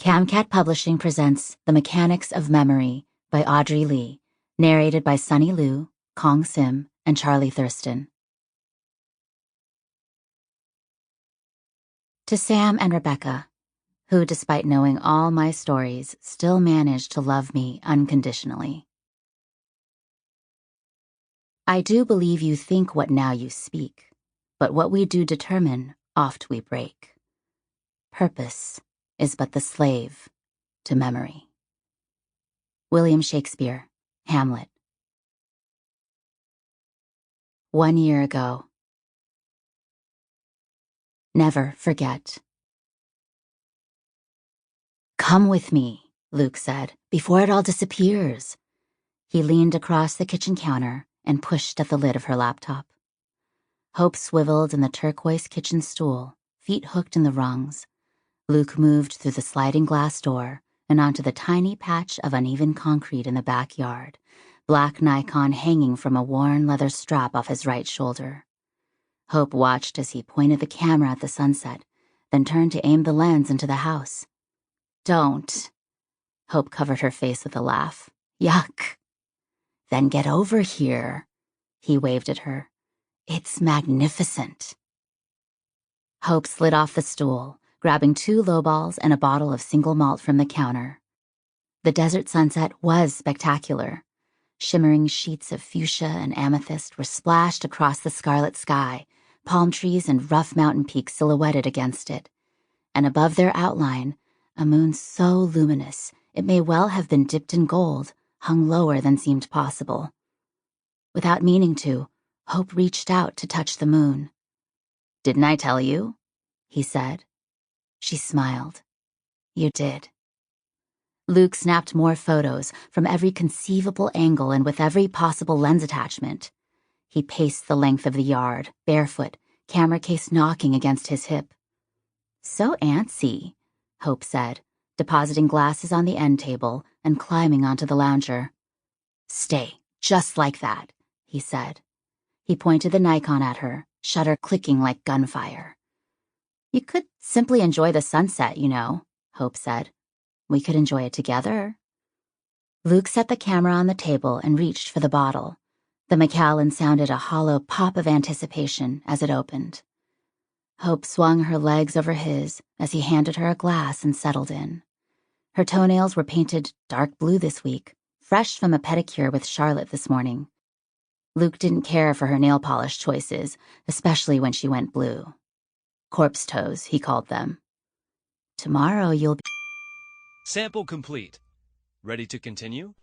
Camcat Publishing presents The Mechanics of Memory by Audrey Lee, narrated by Sunny Liu, Kong Sim, and Charlie Thurston. To Sam and Rebecca, who, despite knowing all my stories, still managed to love me unconditionally. I do believe you think what now you speak, but what we do determine, oft we break. Purpose is but the slave to memory. William Shakespeare, Hamlet. 1 year ago. Never forget. Come with me, Luke said, before it all disappears. He leaned across the kitchen counter and pushed at the lid of her laptop. Hope swiveled in the turquoise kitchen stool, feet hooked in the rungs. Luke moved through the sliding glass door and onto the tiny patch of uneven concrete in the backyard, black Nikon hanging from a worn leather strap off his right shoulder. Hope watched as he pointed the camera at the sunset, then turned to aim the lens into the house. Don't. Hope covered her face with a laugh. Yuck. Then get over here. He waved at her. It's magnificent. Hope slid off the stool, grabbing 2 lowballs and a bottle of single malt from the counter. The desert sunset was spectacular. Shimmering sheets of fuchsia and amethyst were splashed across the scarlet sky, palm trees and rough mountain peaks silhouetted against it. And above their outline, a moon so luminous it may well have been dipped in gold, hung lower than seemed possible. Without meaning to, Hope reached out to touch the moon. "Didn't I tell you?" he said. She smiled. "You did." Luke snapped more photos from every conceivable angle and with every possible lens attachment. He paced the length of the yard, barefoot, camera case knocking against his hip. "So antsy," Hope said, depositing glasses on the end table and climbing onto the lounger. "Stay, just like that," he said. He pointed the Nikon at her, shutter clicking like gunfire. "You could simply enjoy the sunset, you know," Hope said. "We could enjoy it together." Luke set the camera on the table and reached for the bottle. The Macallan sounded a hollow pop of anticipation as it opened. Hope swung her legs over his as he handed her a glass and settled in. Her toenails were painted dark blue this week, fresh from a pedicure with Charlotte this morning. Luke didn't care for her nail polish choices, especially when she went blue. Corpse toes, he called them. "Tomorrow you'll be..." Sample complete. Ready to continue?